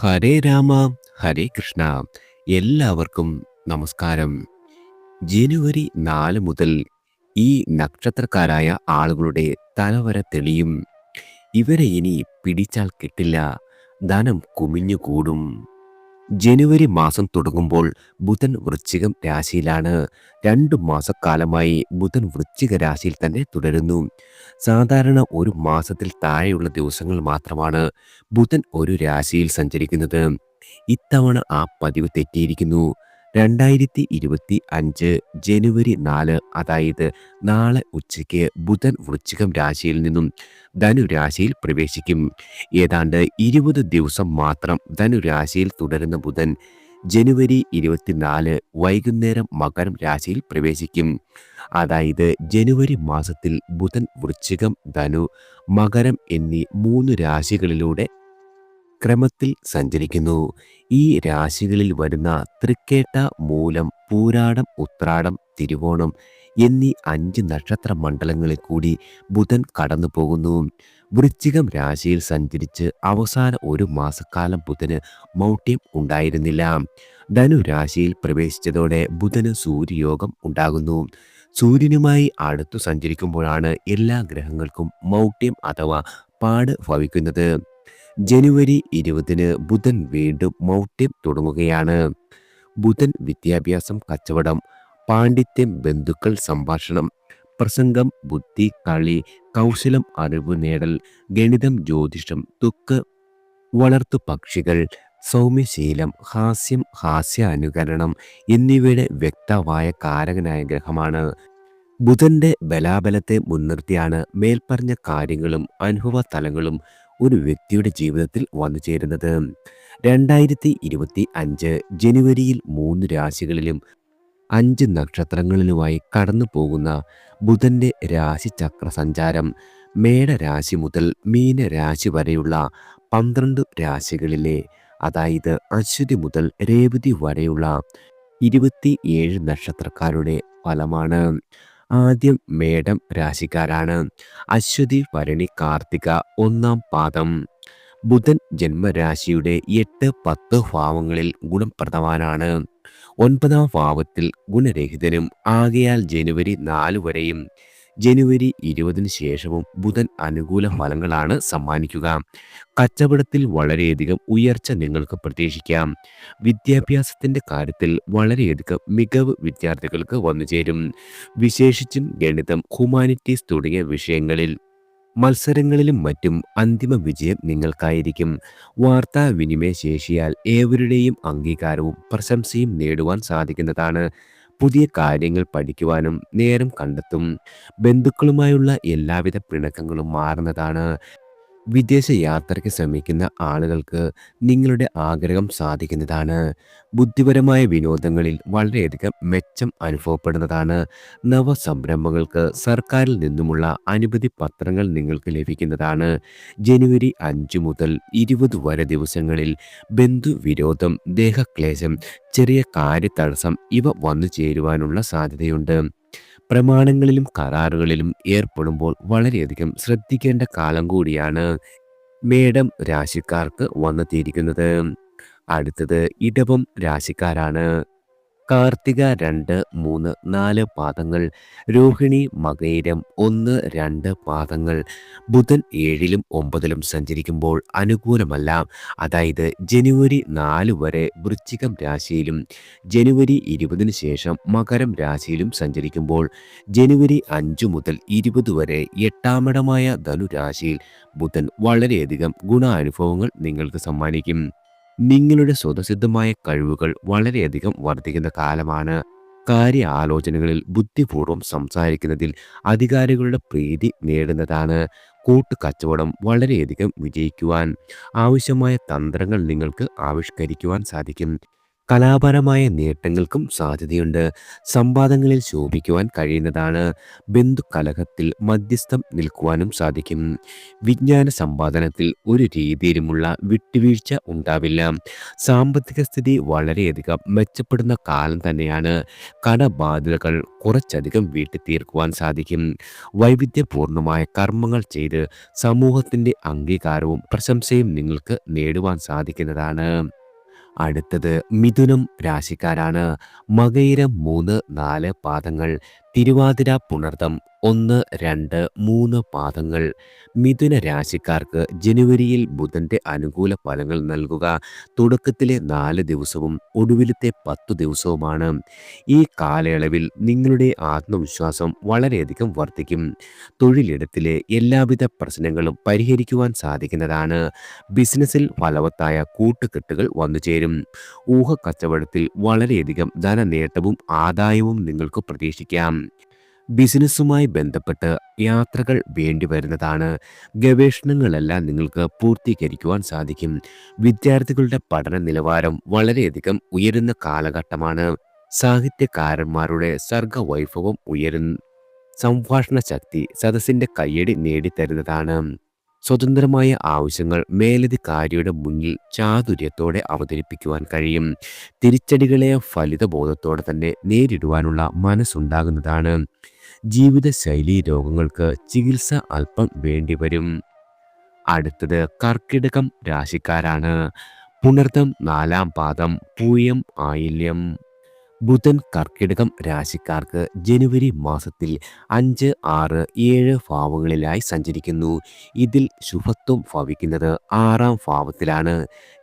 ഹരേ രാമ ഹരേ കൃഷ്ണ. എല്ലാവർക്കും നമസ്കാരം. ജനുവരി 4 മുതൽ ഈ നക്ഷത്രക്കാരായ ആളുകളുടെ തലവര തെളിയും. ഇവരെ ഇനി പിടിച്ചാൽ കിട്ടില്ല, ധനം കുമിഞ്ഞുകൂടും. ജനുവരി മാസം തുടങ്ങുമ്പോൾ ബുധൻ വൃശ്ചികം രാശിയിലാണ്. 2 മാസക്കാലമായി ബുധൻ വൃശ്ചിക രാശിയിൽ തന്നെ തുടരുന്നു. സാധാരണ ഒരു മാസത്തിൽ താഴെയുള്ള ദിവസങ്ങൾ മാത്രമാണ് ബുധൻ ഒരു രാശിയിൽ സഞ്ചരിക്കുന്നത്. ഇത്തവണ ആ പതിവ് തെറ്റിയിരിക്കുന്നു. 2025 ജനുവരി 4, അതായത് നാളെ ഉച്ചയ്ക്ക് ബുധൻ വൃശ്ചികം രാശിയിൽ നിന്നും ധനുരാശിയിൽ പ്രവേശിക്കും. ഏതാണ്ട് 20 ദിവസം മാത്രം ധനുരാശിയിൽ തുടരുന്ന ബുധൻ ജനുവരി 24 വൈകുന്നേരം മകരം രാശിയിൽ പ്രവേശിക്കും. അതായത് ജനുവരി മാസത്തിൽ ബുധൻ വൃശ്ചികം, ധനു, മകരം എന്നീ 3 രാശികളിലൂടെ ക്രമത്തിൽ സഞ്ചരിക്കുന്നു. ഈ രാശികളിൽ വരുന്ന തൃക്കേട്ട, മൂലം, പൂരാടം, ഉത്രാടം, തിരുവോണം എന്നീ 5 നക്ഷത്ര മണ്ഡലങ്ങളിൽ കൂടി ബുധൻ കടന്നു പോകുന്നു. വൃശ്ചികം രാശിയിൽ സഞ്ചരിച്ച് അവസാന ഒരു മാസക്കാലം ബുധന് മൗഢ്യം ഉണ്ടായിരുന്നില്ല. ധനു രാശിയിൽ പ്രവേശിച്ചതോടെ ബുധന് സൂര്യയോഗം ഉണ്ടാകുന്നു. സൂര്യനുമായി അടുത്തു സഞ്ചരിക്കുമ്പോഴാണ് എല്ലാ ഗ്രഹങ്ങൾക്കും മൗഢ്യം അഥവാ പാട് ഭവിക്കുന്നത്. ജനുവരി 20 ബുധൻ വീണ്ടും മൗഢ്യം തുടങ്ങുകയാണ്. ബുധൻ വിദ്യാഭ്യാസം, കച്ചവടം, പാണ്ഡിത്യം, ബന്ധുക്കൾ, സംഭാഷണം, പ്രസംഗം, ബുദ്ധി, കളി, കൗശലം, അറിവ് നേടൽ, ഗണിതം, ജ്യോതിഷം, തുക്ക്, വളർത്തു പക്ഷികൾ, സൗമ്യശീലം, ഹാസ്യം, ഹാസ്യാനുകരണം എന്നിവയുടെ വ്യക്തമായ കാരകനായ ഗ്രഹമാണ്. ബുധന്റെ ബലാബലത്തെ മുൻനിർത്തിയാണ് മേൽപ്പറഞ്ഞ കാര്യങ്ങളും അനുഭവ തലങ്ങളും ഒരു വ്യക്തിയുടെ ജീവിതത്തിൽ വന്നു ചേരുന്നത്. 2025 ജനുവരിയിൽ 3 രാശികളിലും 5 നക്ഷത്രങ്ങളിലുമായി കടന്നു പോകുന്ന ബുധന്റെ രാശിചക്ര സഞ്ചാരം മേടരാശി മുതൽ മീനരാശി വരെയുള്ള 12 രാശികളിലെ, അതായത് അശ്വതി മുതൽ രേവതി വരെയുള്ള 27 നക്ഷത്രക്കാരുടെ ഫലമാണ്. ആദ്യം മേടം രാശിക്കാരാണ്. അശ്വതി, ഭരണി, കാർത്തിക 1-ാം പാദം. ബുധൻ ജന്മരാശിയുടെ 8, 10 ഭാവങ്ങളിൽ ഗുണപ്രദവാനാണ്. 9-ാം ഭാവത്തിൽ ഗുണരഹിതനും. ആകയാൽ ജനുവരി 4 വരെയും ജനുവരി 20 ശേഷവും ബുധൻ അനുകൂല ഫലങ്ങളാണ് സമ്മാനിക്കുക. കച്ചവടത്തിൽ വളരെയധികം ഉയർച്ച നിങ്ങൾക്ക് പ്രതീക്ഷിക്കാം. വിദ്യാഭ്യാസത്തിൻ്റെ കാര്യത്തിൽ വളരെയധികം മികവ് വിദ്യാർത്ഥികൾക്ക് വന്നുചേരും. വിശേഷിച്ചും ഗണിതം, ഹ്യൂമാനിറ്റീസ് തുടങ്ങിയ വിഷയങ്ങളിൽ മത്സരങ്ങളിലും മറ്റും അന്തിമ വിജയം നിങ്ങൾക്കായിരിക്കും. വാർത്താവിനിമയ ശേഷിയാൽ ഏവരുടെയും അംഗീകാരവും പ്രശംസയും നേടുവാൻ സാധിക്കുന്നതാണ്. പുതിയ കാര്യങ്ങൾ പഠിക്കുവാനും നേരം കണ്ടെത്തും. ബന്ധുക്കളുമായുള്ള എല്ലാവിധ പിണക്കങ്ങളും മാറുന്നതാണ്. വിദേശ യാത്രയ്ക്ക് ശ്രമിക്കുന്ന ആളുകൾക്ക് നിങ്ങളുടെ ആഗ്രഹം സാധിക്കുന്നതാണ്. ബുദ്ധിപരമായ വിനോദങ്ങളിൽ വളരെയധികം മെച്ചം അനുഭവപ്പെടുന്നതാണ്. നവസംരംഭങ്ങൾക്ക് സർക്കാരിൽ നിന്നുമുള്ള അനുമതി പത്രങ്ങൾ നിങ്ങൾക്ക് ലഭിക്കുന്നതാണ്. ജനുവരി 5 മുതൽ 20 വരെ ദിവസങ്ങളിൽ ബന്ധുവിരോധം, ദേഹക്ലേശം, ചെറിയ കാര്യതടസ്സം ഇവ വന്നു ചേരുവാനുള്ള സാധ്യതയുണ്ട്. പ്രമാണങ്ങളിലും കരാറുകളിലും ഏർപ്പെടുമ്പോൾ വളരെയധികം ശ്രദ്ധിക്കേണ്ട കാലം കൂടിയാണ് മേടം രാശിക്കാർക്ക് വന്നെത്തിയിരിക്കുന്നത്. അടുത്തത് ഇടവം രാശിക്കാരാണ്. കാർത്തിക 2, 3, 4 പാദങ്ങൾ. രോഹിണി, മകയിരം 1, 2 പാദങ്ങൾ. ബുധൻ 7-ലും 9-ലും സഞ്ചരിക്കുമ്പോൾ അനുകൂലമല്ല. അതായത് ജനുവരി 4 വരെ വൃശ്ചികം രാശിയിലും ജനുവരി 20 ശേഷം മകരം രാശിയിലും സഞ്ചരിക്കുമ്പോൾ ജനുവരി 5 മുതൽ 20 വരെ 8-ാമിടമായ ധനുരാശിയിൽ ബുധൻ വളരെയധികം ഗുണാനുഭവങ്ങൾ നിങ്ങൾക്ക് സമ്മാനിക്കും. നിങ്ങളുടെ സ്വതസിദ്ധമായ കഴിവുകൾ വളരെയധികം വർദ്ധിക്കുന്ന കാലമാണ്. കാര്യ ആലോചനകളിൽ ബുദ്ധിപൂർവ്വം സംസാരിക്കുന്നതിൽ അധികാരികളുടെ പ്രീതി നേടുന്നതാണ്. കൂട്ടുകച്ചവടം വളരെയധികം വിജയിക്കുവാൻ ആവശ്യമായ തന്ത്രങ്ങൾ നിങ്ങൾക്ക് ആവിഷ്കരിക്കുവാൻ സാധിക്കും. കലാപരമായ നേട്ടങ്ങൾക്കും സാധ്യതയുണ്ട്. സംവാദങ്ങളിൽ ശോഭിക്കുവാൻ കഴിയുന്നതാണ്. ബന്ധുകലഹത്തിൽ മധ്യസ്ഥം നിൽക്കുവാനും സാധിക്കും. വിജ്ഞാന സമ്പാദനത്തിൽ ഒരു രീതിയിലുമുള്ള വിട്ടുവീഴ്ച ഉണ്ടാവില്ല. സാമ്പത്തിക സ്ഥിതി വളരെയധികം മെച്ചപ്പെടുന്ന കാലം തന്നെയാണ്. കടബാധ്യതകൾ കുറച്ചധികം വീട്ടി തീർക്കുവാൻ സാധിക്കും. വൈവിധ്യപൂർണമായ കർമ്മങ്ങൾ ചെയ്ത് സമൂഹത്തിൻ്റെ അംഗീകാരവും പ്രശംസയും നിങ്ങൾക്ക് നേടുവാൻ സാധിക്കുന്നതാണ്. അടുത്തത് മിഥുനം രാശിക്കാരാണ്. മകയിരം 3, 4 പാദങ്ങൾ, തിരുവാതിര പുണർതം 1, 2, 3 പാദങ്ങൾ. മിഥുന രാശിക്കാർക്ക് ജനുവരിയിൽ ബുധന്റെ അനുകൂല ഫലങ്ങൾ നൽകുക തുടക്കത്തിലെ 4 ദിവസവും ഒടുവിലത്തെ 10 ദിവസവുമാണ്. ഈ കാലയളവിൽ നിങ്ങളുടെ ആത്മവിശ്വാസം വളരെയധികം വർദ്ധിക്കും. തൊഴിലിടത്തിലെ എല്ലാവിധ പ്രശ്നങ്ങളും പരിഹരിക്കുവാൻ സാധിക്കുന്നതാണ്. ബിസിനസ്സിൽ ഫലവത്തായ കൂട്ടുകെട്ടുകൾ വന്നുചേരും. ഊഹക്കച്ചവടത്തിൽ വളരെയധികം ധനനേട്ടവും ആദായവും നിങ്ങൾക്ക് പ്രതീക്ഷിക്കാം. ബിസിനസ്സുമായി ബന്ധപ്പെട്ട് യാത്രകൾ വേണ്ടി വരുന്നതാണ്. ഗവേഷണങ്ങളെല്ലാം നിങ്ങൾക്ക് പൂർത്തീകരിക്കുവാൻ സാധിക്കും. വിദ്യാർത്ഥികളുടെ പഠന നിലവാരം വളരെയധികം ഉയരുന്ന കാലഘട്ടമാണ്. സാഹിത്യകാരന്മാരുടെ സർഗവൈഭവം ഉയരുന്ന സംഭാഷണ ശക്തി സദസ്സിന്റെ കയ്യടി നേടിത്തരുന്നതാണ്. സ്വതന്ത്രമായ ആവശ്യങ്ങൾ മേലധികാരിയുടെ മുന്നിൽ ചാതുര്യത്തോടെ അവതരിപ്പിക്കുവാൻ കഴിയും. തിരിച്ചടികളെ ഫലിതബോധത്തോടെ തന്നെ നേരിടുവാനുള്ള മനസ്സുണ്ടാകുന്നതാണ്. ജീവിതശൈലീ രോഗങ്ങൾക്ക് ചികിത്സ അല്പം വേണ്ടിവരും. അടുത്തത് കർക്കിടകം രാശിക്കാരാണ്. പുണർതം 4 പാദം, പൂയം, ആയില്യം. ബുധൻ കർക്കിടകം രാശിക്കാർക്ക് ജനുവരി മാസത്തിൽ 5, 6, 7 ഭാവങ്ങളിലായി സഞ്ചരിക്കുന്നു. ഇതിൽ ശുഭത്വം ഭവിക്കുന്നത് 6ാം ഭാവത്തിലാണ്.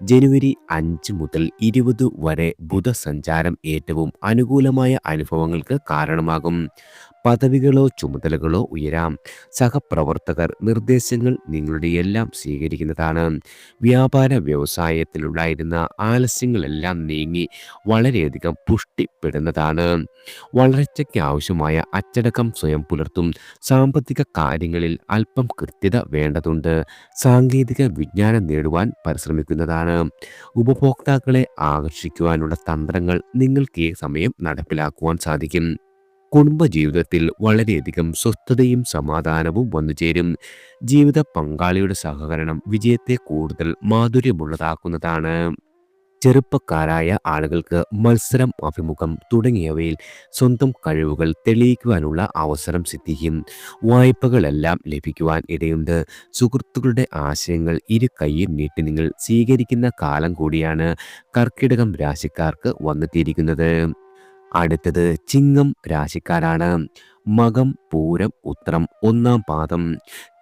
ജനുവരി 5 മുതൽ 20 വരെ ബുധസഞ്ചാരം ഏറ്റവും അനുകൂലമായ അനുഭവങ്ങൾക്ക് കാരണമാകും. പദവികളോ ചുമതലകളോ ഉയരാം. സഹപ്രവർത്തകർ നിർദ്ദേശങ്ങൾ നിങ്ങളുടെ എല്ലാം സ്വീകരിക്കുന്നതാണ്. വ്യാപാര വ്യവസായത്തിലുണ്ടായിരുന്ന ആലസ്യങ്ങളെല്ലാം നീങ്ങി വളരെയധികം പുഷ്ടിപ്പെടുന്നതാണ്. വളർച്ചയ്ക്ക് ആവശ്യമായ അച്ചടക്കം സ്വയം പുലർത്തും. സാമ്പത്തിക കാര്യങ്ങളിൽ അല്പം കൃത്യത വേണ്ടതുണ്ട്. സാങ്കേതിക വിജ്ഞാനം നേടുവാൻ പരിശ്രമിക്കുന്നതാണ്. ഉപഭോക്താക്കളെ ആകർഷിക്കുവാനുള്ള തന്ത്രങ്ങൾ നിങ്ങൾക്ക് ഈ സമയം നടപ്പിലാക്കുവാൻ സാധിക്കും. കുടുംബജീവിതത്തിൽ വളരെയധികം സ്വസ്ഥതയും സമാധാനവും വന്നുചേരും. ജീവിത പങ്കാളിയുടെ സഹകരണം വിജയത്തെ കൂടുതൽ മാധുര്യമുള്ളതാക്കുന്നതാണ്. ചെറുപ്പക്കാരായ ആളുകൾക്ക് മത്സരം, അഭിമുഖം തുടങ്ങിയവയിൽ സ്വന്തം കഴിവുകൾ തെളിയിക്കുവാനുള്ള അവസരം സിദ്ധിക്കും. വായ്പകളെല്ലാം ലഭിക്കുവാൻ ഇടയുണ്ട്. സുഹൃത്തുക്കളുടെ ആശയങ്ങൾ ഇരു കൈയും നീട്ടി നിങ്ങൾ സ്വീകരിക്കുന്ന കാലം കൂടിയാണ് കർക്കിടകം രാശിക്കാർക്ക് വന്നെത്തിയിരിക്കുന്നത്. അടുത്തത് ചിങ്ങം രാശിക്കാരാണ്. മകം, പൂരം, ഉത്രം 1 പാദം.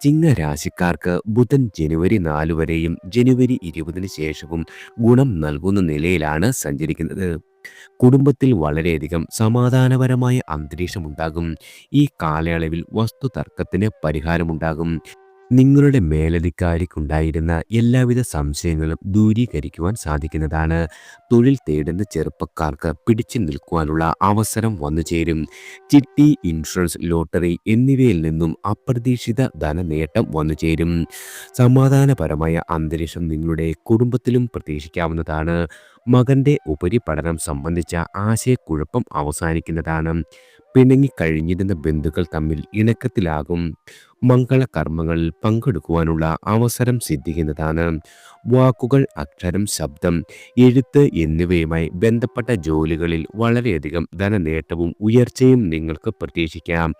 ചിങ്ങരാശിക്കാർക്ക് ബുധൻ ജനുവരി 4 വരെയും ജനുവരി 20 ശേഷവും ഗുണം നൽകുന്ന നിലയിലാണ് സഞ്ചരിക്കുന്നത്. കുടുംബത്തിൽ വളരെയധികം സമാധാനപരമായ അന്തരീക്ഷമുണ്ടാകും. ഈ കാലയളവിൽ വസ്തുതർക്കത്തിന് പരിഹാരമുണ്ടാകും. നിങ്ങളുടെ മേലധികാരിക്കുണ്ടായിരുന്ന എല്ലാവിധ സംശയങ്ങളും ദൂരീകരിക്കുവാൻ സാധിക്കുന്നതാണ്. തൊഴിൽ തേടുന്ന ചെറുപ്പക്കാർക്ക് പിടിച്ചു നിൽക്കുവാനുള്ള അവസരം വന്നുചേരും. ചിട്ടി, ഇൻഷുറൻസ്, ലോട്ടറി എന്നിവയിൽ നിന്നും അപ്രതീക്ഷിത ധനനേട്ടം വന്നുചേരും. സമാധാനപരമായ അന്തരീക്ഷം നിങ്ങളുടെ കുടുംബത്തിലും പ്രതീക്ഷിക്കാവുന്നതാണ്. മകന്റെ ഉപരിപഠനം സംബന്ധിച്ച ആശയക്കുഴപ്പം അവസാനിക്കുന്നതാണ്. പിണങ്ങിക്കഴിഞ്ഞിരുന്ന ബന്ധുക്കൾ തമ്മിൽ ഇണക്കത്തിലാകും. മംഗളകർമ്മങ്ങളിൽ പങ്കെടുക്കുവാനുള്ള അവസരം സിദ്ധിക്കുന്നതാണ്. വാക്കുകൾ, അക്ഷരം, ശബ്ദം, എഴുത്ത് എന്നിവയുമായി ബന്ധപ്പെട്ട ജോലികളിൽ വളരെയധികം ധനനേട്ടവും ഉയർച്ചയും നിങ്ങൾക്ക് പ്രതീക്ഷിക്കാം.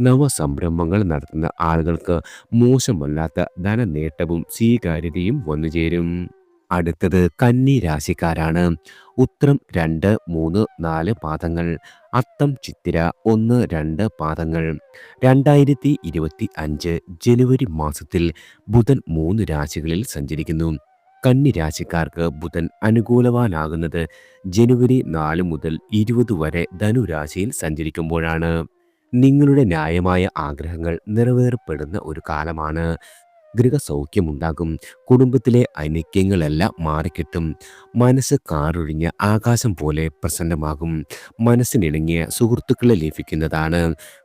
നവസംരംഭങ്ങൾ നടത്തുന്ന ആളുകൾക്ക് മോശമല്ലാത്ത ധനനേട്ടവും സ്വീകാര്യതയും വന്നുചേരും. അടുത്തത് കന്നി രാശിക്കാരാണ്. ഉത്രം 2, 3, 4 പാദങ്ങൾ, അത്തം, ചിത്തിര 1, 2 പാദങ്ങൾ. 2025 ജനുവരി മാസത്തിൽ ബുധൻ 3 രാശികളിൽ സഞ്ചരിക്കുന്നു. കന്നി രാശിക്കാർക്ക് ബുധൻ അനുകൂലവാനാകുന്നത് ജനുവരി 4 മുതൽ 20 വരെ ധനുരാശിയിൽ സഞ്ചരിക്കുമ്പോഴാണ്. നിങ്ങളുടെ ന്യായമായ ആഗ്രഹങ്ങൾ നിറവേറപ്പെടുന്ന ഒരു കാലമാണ്. ഗൃഹസൗഖ്യമുണ്ടാകും. കുടുംബത്തിലെ അനിത്യങ്ങളെല്ലാം മാറിക്കിട്ടും. മനസ്സ് കാറൊഴിഞ്ഞ ആകാശം പോലെ പ്രസന്നമാകും. മനസ്സിനിണങ്ങിയ സുഹൃത്തുക്കളെ ലഭിക്കുന്നതാണ്.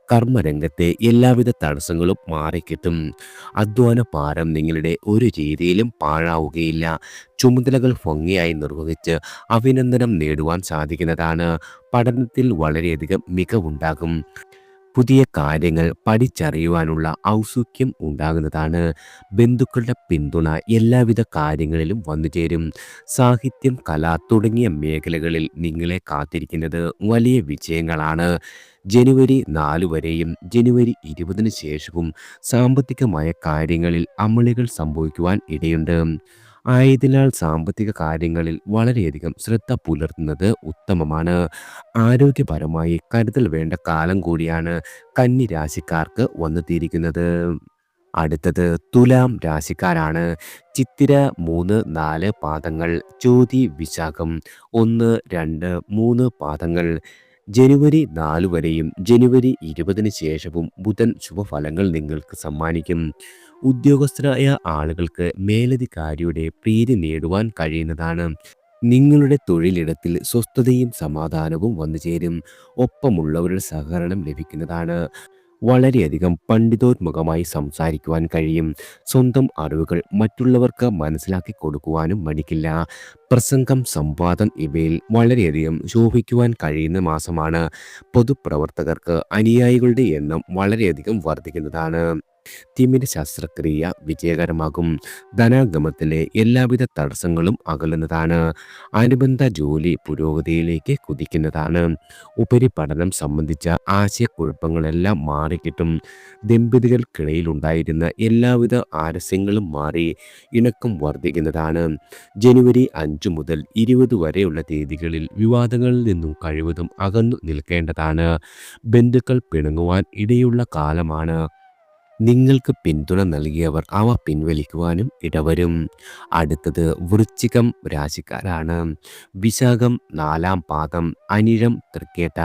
കർമ്മരംഗത്തെ എല്ലാവിധ തടസ്സങ്ങളും മാറിക്കിട്ടും. അധ്വാന ഭാരം നിങ്ങളുടെ ഒരു രീതിയിലും പാഴാവുകയില്ല. ചുമതലകൾ ഭംഗിയായി നിർവഹിച്ച് അഭിനന്ദനം നേടുവാൻ സാധിക്കുന്നതാണ്. പഠനത്തിൽ വളരെയധികം മികവുണ്ടാകും. പുതിയ കാര്യങ്ങൾ പഠിച്ചറിയുവാനുള്ള ഔത്സുക്യം ഉണ്ടാകുന്നതാണ്. ബന്ധുക്കളുടെ പിന്തുണ എല്ലാവിധ കാര്യങ്ങളിലും വന്നുചേരും. സാഹിത്യം, കല തുടങ്ങിയ മേഖലകളിൽ നിങ്ങളെ കാത്തിരിക്കുന്നത് വലിയ വിജയങ്ങളാണ്. ജനുവരി 4 വരെയും ജനുവരി 20-ന് ശേഷവും സാമ്പത്തികമായ കാര്യങ്ങളിൽ അമളികൾ സംഭവിക്കുവാൻ ഇടയുണ്ട്. ആയതിനാൽ സാമ്പത്തിക കാര്യങ്ങളിൽ വളരെയധികം ശ്രദ്ധ പുലർത്തുന്നത് ഉത്തമമാണ്. ആരോഗ്യപരമായി കരുതൽ വേണ്ട കാലം കൂടിയാണ് കന്നി രാശിക്കാർക്ക് വന്നെത്തിയിരിക്കുന്നത്. അടുത്തത് തുലാം രാശിക്കാരാണ്. ചിത്തിര 3, 4 പാദങ്ങൾ, ചോതി, വിശാഖം 1, 2, 3 പാദങ്ങൾ. ജനുവരി 4 വരെയും ജനുവരി 20-ന് ശേഷവും ബുധൻ ശുഭഫലങ്ങൾ നിങ്ങൾക്ക് സമ്മാനിക്കും. ഉദ്യോഗസ്ഥരായ ആളുകൾക്ക് മേലധികാരിയുടെ പ്രീതി നേടുവാൻ കഴിയുന്നതാണ്. നിങ്ങളുടെ തൊഴിലിടത്തിൽ സ്വസ്ഥതയും സമാധാനവും വന്നുചേരും. ഒപ്പമുള്ളവരുടെ സഹകരണം ലഭിക്കുന്നതാണ്. വളരെയധികം പണ്ഡിതോന്മുഖമായി സംസാരിക്കുവാൻ കഴിയും. സ്വന്തം അറിവുകൾ മറ്റുള്ളവർക്ക് മനസ്സിലാക്കി കൊടുക്കുവാനും മടിക്കില്ല. പ്രസംഗം, സംവാദം ഇവയിൽ വളരെയധികം ശോഭിക്കുവാൻ കഴിയുന്ന മാസമാണ്. പൊതുപ്രവർത്തകർക്ക് അനുയായികളുടെ എണ്ണം വളരെയധികം വർദ്ധിക്കുന്നതാണ്. തിമിര ശസ്ത്രക്രിയ വിജയകരമാകും. ധനാഗമത്തിലെ എല്ലാവിധ തടസ്സങ്ങളും അകലുന്നതാണ്. അനുബന്ധ ജോലി പുരോഗതിയിലേക്ക് കുതിക്കുന്നതാണ്. ഉപരിപഠനം സംബന്ധിച്ച ആശയക്കുഴപ്പങ്ങളെല്ലാം മാറിക്കിട്ടും. ദമ്പതികൾക്കിടയിൽ ഉണ്ടായിരുന്ന എല്ലാവിധ ആലസ്യങ്ങളും മാറി ഇണക്കം വർദ്ധിക്കുന്നതാണ്. ജനുവരി 5 മുതൽ 20 വരെയുള്ള തീയതികളിൽ വിവാദങ്ങളിൽ നിന്നും കഴിവതും അകന്നു നിൽക്കേണ്ടതാണ്. ബന്ധുക്കൾ പിണങ്ങുവാൻ ഇടയുള്ള കാലമാണ്. നിങ്ങൾക്ക് പിന്തുണ നൽകിയവർ അവ പിൻവലിക്കുവാനും ഇടവരും. അടുത്തത് വൃശ്ചികം രാശിക്കാരാണ്. വിശാഖം 4-ാം പാദം, അനിഴം, തൃക്കേട്ട.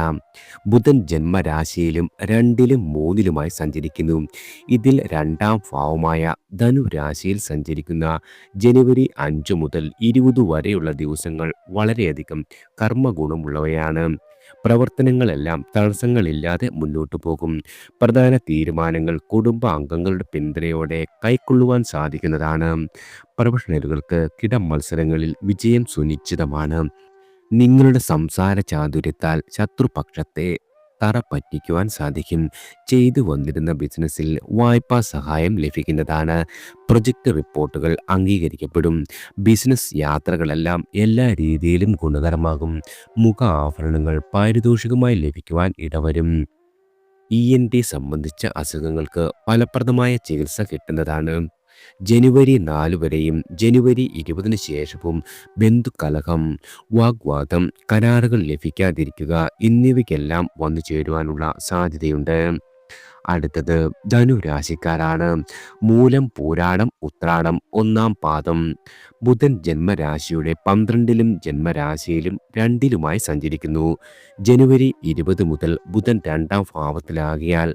ബുധൻ ജന്മരാശിയിലും 2-ലും 3-ലുമായി സഞ്ചരിക്കുന്നു. ഇതിൽ 2-ാം ഭാവമായ ധനുരാശിയിൽ സഞ്ചരിക്കുന്ന ജനുവരി 5 മുതൽ 20 വരെയുള്ള ദിവസങ്ങൾ വളരെയധികം കർമ്മഗുണമുള്ളവയാണ്. പ്രവർത്തനങ്ങളെല്ലാം തടസ്സങ്ങളില്ലാതെ മുന്നോട്ടു പോകും. പ്രധാന തീരുമാനങ്ങൾ കുടുംബാംഗങ്ങളുടെ പിന്തുണയോടെ കൈക്കൊള്ളുവാൻ സാധിക്കുന്നതാണ്. പ്രൊഫഷണലുകൾക്ക് കിട മത്സരങ്ങളിൽ വിജയം സുനിശ്ചിതമാണ്. നിങ്ങളുടെ സംസാര ചാതുര്യത്താൽ ശത്രുപക്ഷത്തെ തറ പറ്റിക്കുവാൻ സാധിക്കും. ചെയ്തു വന്നിരുന്ന ബിസിനസ്സിൽ വായ്പാ സഹായം ലഭിക്കുന്നതാണ്. പ്രൊജക്ട് റിപ്പോർട്ടുകൾ അംഗീകരിക്കപ്പെടും. ബിസിനസ് യാത്രകളെല്ലാം എല്ലാ രീതിയിലും ഗുണകരമാകും. മുഖ ആഭരണങ്ങൾ പാരിതോഷികമായി ലഭിക്കുവാൻ ഇടവരും. ENT സംബന്ധിച്ച അസുഖങ്ങൾക്ക് ഫലപ്രദമായ ചികിത്സ കിട്ടുന്നതാണ്. ജനുവരി 4 വരെയും ജനുവരി 20-ന് ശേഷവും ബന്ധുകലഹം, വാഗ്വാദം, കരാറുകൾ ലഭിക്കാതിരിക്കുക എന്നിവയ്ക്കെല്ലാം വന്നു ചേരുവാനുള്ള സാധ്യതയുണ്ട്. അടുത്തത് ധനുരാശിക്കാരാണ്. മൂലം, പൂരാടം, ഉത്രാടം 1-ാം പാദം. ബുധൻ ജന്മരാശിയുടെ 12-ലും ജന്മരാശിയിലും 2-ലുമായി സഞ്ചരിക്കുന്നു. ജനുവരി 20 മുതൽ ബുധൻ 2-ാം ഭാവത്തിലാകിയാൽ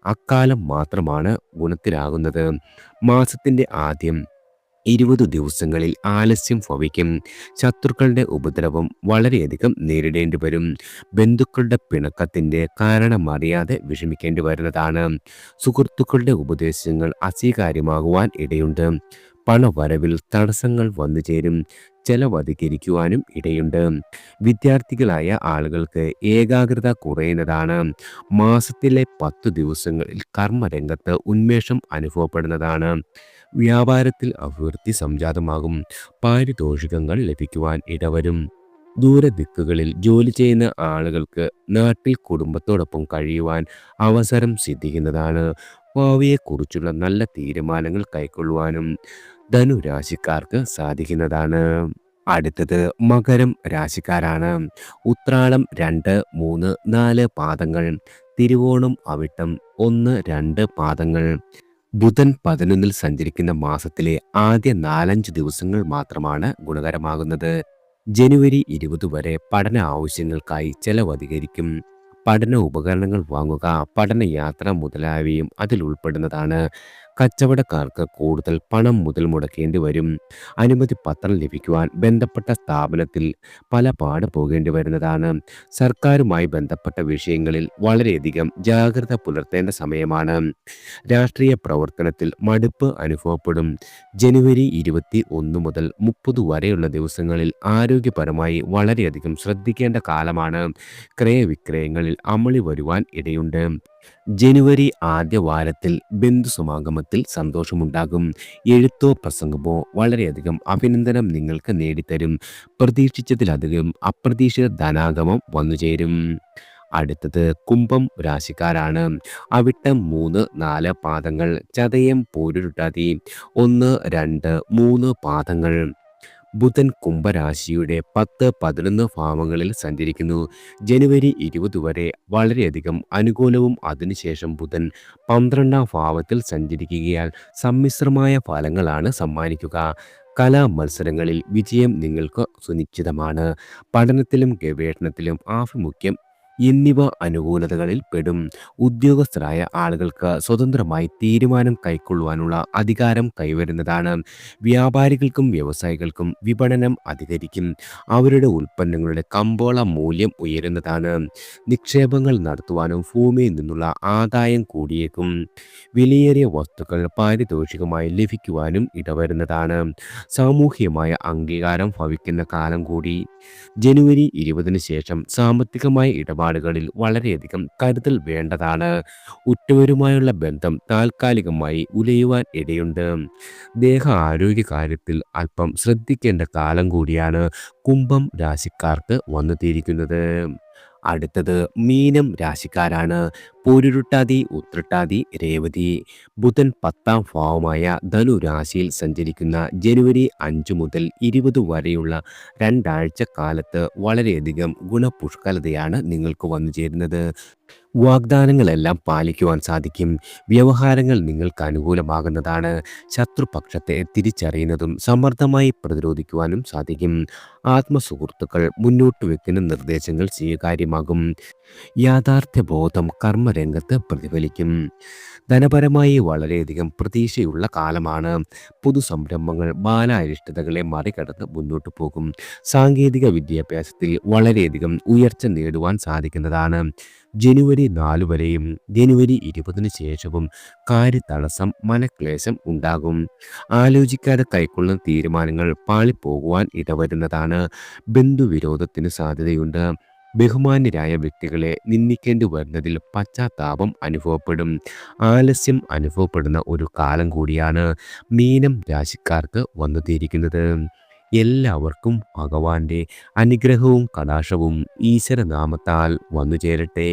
അക്കാലം മാത്രമാണ് ഗുണത്തിലാകുന്നത്. മാസത്തിൻ്റെ ആദ്യം 20 ദിവസങ്ങളിൽ ആലസ്യം ഭവിക്കും. ശത്രുക്കളുടെ ഉപദ്രവം വളരെയധികം നേരിടേണ്ടി വരും. ബന്ധുക്കളുടെ പിണക്കത്തിൻ്റെ കാരണമറിയാതെ വിഷമിക്കേണ്ടി വരുന്നതാണ്. സുഹൃത്തുക്കളുടെ ഉപദേശങ്ങൾ അസ്വീകാര്യമാകുവാൻ ഇടയുണ്ട്. പണവരവിൽ തടസ്സങ്ങൾ വന്നു ചേരും. ചെലവധികരിക്കുവാനും ഇടയുണ്ട്. വിദ്യാർത്ഥികളായ ആളുകൾക്ക് ഏകാഗ്രത കുറയുന്നതാണ്. മാസത്തിലെ 10 ദിവസങ്ങളിൽ കർമ്മരംഗത്ത് ഉന്മേഷം അനുഭവപ്പെടുന്നതാണ്. വ്യാപാരത്തിൽ അഭിവൃദ്ധി സംജാതമാകും. പാരിതോഷികങ്ങൾ ലഭിക്കുവാൻ ഇടവരും. ദൂരദിക്കുകളിൽ ജോലി ചെയ്യുന്ന ആളുകൾക്ക് നാട്ടിൽ കുടുംബത്തോടൊപ്പം കഴിയുവാൻ അവസരം സിദ്ധിക്കുന്നതാണ്. ഭാവിയെക്കുറിച്ചുള്ള നല്ല തീരുമാനങ്ങൾ കൈക്കൊള്ളുവാനും ധനുരാശിക്കാർക്ക് സാധിക്കുന്നതാണ്. അടുത്തത് മകരം രാശിക്കാരാണ്. ഉത്രാടം 2, 3, 4 പാദങ്ങൾ. തിരുവോണം, അവിട്ടം 1, 2 പാദങ്ങൾ. ബുധൻ 11-ൽ സഞ്ചരിക്കുന്ന മാസത്തിലെ ആദ്യ 4-5 ദിവസങ്ങൾ മാത്രമാണ് ഗുണകരമാകുന്നത്. ജനുവരി 20 വരെ പഠന ആവശ്യങ്ങൾക്കായി ചെലവധികരിക്കും. പഠന ഉപകരണങ്ങൾ വാങ്ങുക, പഠനയാത്ര മുതലായവയും അതിൽ ഉൾപ്പെടുന്നതാണ്. കച്ചവടക്കാർക്ക് കൂടുതൽ പണം മുതൽ മുടക്കേണ്ടി വരും. അനുമതി പത്രം ലഭിക്കുവാൻ ബന്ധപ്പെട്ട സ്ഥാപനത്തിൽ പല പാട് പോകേണ്ടി വരുന്നതാണ്. സർക്കാരുമായി ബന്ധപ്പെട്ട വിഷയങ്ങളിൽ വളരെയധികം ജാഗ്രത പുലർത്തേണ്ട സമയമാണ്. രാഷ്ട്രീയ പ്രവർത്തനത്തിൽ മടുപ്പ് അനുഭവപ്പെടും. ജനുവരി 21 മുതൽ 30 വരെയുള്ള ദിവസങ്ങളിൽ ആരോഗ്യപരമായി വളരെയധികം ശ്രദ്ധിക്കേണ്ട കാലമാണ്. ക്രയവിക്രയങ്ങളിൽ അമളി വരുവാൻ ഇടയുണ്ട്. ജനുവരി ആദ്യ വാരത്തിൽ ബന്ധുസമാഗമത്തിൽ സന്തോഷമുണ്ടാകും. എഴുത്തോ പ്രസംഗമോ വളരെയധികം അഭിനന്ദനം നിങ്ങൾക്ക് നേടിത്തരും. പ്രതീക്ഷിച്ചതിലധികം അപ്രതീക്ഷിത ധനാഗമം വന്നുചേരും. അടുത്തത് കുംഭം രാശിക്കാരാണ്. അവിട്ടം 3, 4 പാദങ്ങൾ, ചതയം പൂരുരുട്ടാതി 1, 2, 3 പാദങ്ങൾ. ബുധൻ കുംഭരാശിയുടെ 10, 11 ഭാവങ്ങളിൽ സഞ്ചരിക്കുന്നു. ജനുവരി 20 വരെ വളരെയധികം അനുകൂലവും അതിനുശേഷം ബുധൻ 12ാം ഭാവത്തിൽ സഞ്ചരിക്കുകയാൽ സമ്മിശ്രമായ ഫലങ്ങളാണ് സമ്മാനിക്കുക. കലാ മത്സരങ്ങളിൽ വിജയം നിങ്ങൾക്ക് സുനിശ്ചിതമാണ്. പഠനത്തിലും ഗവേഷണത്തിലും ആഭിമുഖ്യം എന്നിവ അനുകൂലതകളിൽ പെടും. ഉദ്യോഗസ്ഥരായ ആളുകൾക്ക് സ്വതന്ത്രമായി തീരുമാനം കൈക്കൊള്ളുവാനുള്ള അധികാരം കൈവരുന്നതാണ്. വ്യാപാരികൾക്കും വ്യവസായികൾക്കും വിപണനം അധികരിക്കും. അവരുടെ ഉൽപ്പന്നങ്ങളുടെ കമ്പോള മൂല്യം ഉയരുന്നതാണ്. നിക്ഷേപങ്ങൾ നടത്തുവാനും ഭൂമിയിൽ നിന്നുള്ള ആദായം കൂടിയേക്കും. വിലയേറിയ വസ്തുക്കൾ പാരിതോഷികമായി ലഭിക്കുവാനും ഇടവരുന്നതാണ്. സാമൂഹികമായ അംഗീകാരം ഭവിക്കുന്ന കാലം കൂടി. ജനുവരി 20 ശേഷം സാമ്പത്തികമായ ഇടപാടുകളിൽ വളരെയധികം കരുതൽ വേണ്ടതാണ്. ഉറ്റവരുമായുള്ള ബന്ധം താൽക്കാലികമായി ഉലയുവാൻ ഇടയുണ്ട്. ദേഹ ആരോഗ്യ കാര്യത്തിൽ അല്പം ശ്രദ്ധിക്കേണ്ട കാലം കൂടിയാണ് കുംഭം രാശിക്കാർക്ക് വന്നെത്തിയിരിക്കുന്നത്. അടുത്തത് മീനം രാശിക്കാരാണ്. പൂരുരുട്ടാതി, ഉത്രട്ടാതി, രേവതി. ബുധൻ 10ാം ഭാവമായ ധനു രാശിയിൽ സഞ്ചരിക്കുന്ന ജനുവരി 5 മുതൽ 20 വരെയുള്ള 2 ആഴ്ച കാലത്ത് വളരെയധികം ഗുണപുഷ്കലതയാണ് നിങ്ങൾക്ക് വന്നു ചേരുന്നത്. വാഗ്ദാനങ്ങളെല്ലാം പാലിക്കുവാൻ സാധിക്കും. വ്യവഹാരങ്ങൾ നിങ്ങൾക്ക് അനുകൂലമാകുന്നതാണ്. ശത്രുപക്ഷത്തെ തിരിച്ചറിയുന്നതും സമർത്ഥമായി പ്രതിരോധിക്കുവാനും സാധിക്കും. ആത്മസുഹൃത്തുക്കൾ മുന്നോട്ട് വെക്കുന്ന നിർദ്ദേശങ്ങൾ സ്വീകാര്യമാകും. യാഥാർത്ഥ്യബോധം കർമ്മരംഗത്ത് പ്രതിഫലിക്കും. ധനപരമായി വളരെയധികം പ്രതീക്ഷയുള്ള കാലമാണ്. പുതുസംരംഭങ്ങൾ ബാലാരിഷ്ടതകളെ മറികടന്ന് മുന്നോട്ട് പോകും. സാങ്കേതിക വിദ്യാഭ്യാസത്തിൽ വളരെയധികം ഉയർച്ച നേടുവാൻ സാധിക്കുന്നതാണ്. ജനുവരി 4 വരെയും ജനുവരി 20 ശേഷവും കാര്യതടസ്സം, മനക്ലേശം ഉണ്ടാകും. ആലോചിക്കാതെ കൈക്കൊള്ളുന്ന തീരുമാനങ്ങൾ പാളിപ്പോകുവാൻ ഇടവരുന്നതാണ്. ബന്ധുവിരോധത്തിന് സാധ്യതയുണ്ട്. ബഹുമാന്യരായ വ്യക്തികളെ നിന്ദിക്കേണ്ടി വരുന്നതിൽ പശ്ചാത്താപം അനുഭവപ്പെടും. ആലസ്യം അനുഭവപ്പെടുന്ന ഒരു കാലം കൂടിയാണ് മീനം രാശിക്കാർക്ക് വന്നെത്തിയിരിക്കുന്നത്. എല്ലാവർക്കും ഭഗവാന്റെ അനുഗ്രഹവും കടാക്ഷവും ഈശ്വരനാമത്താൽ വന്നു ചേരട്ടെ.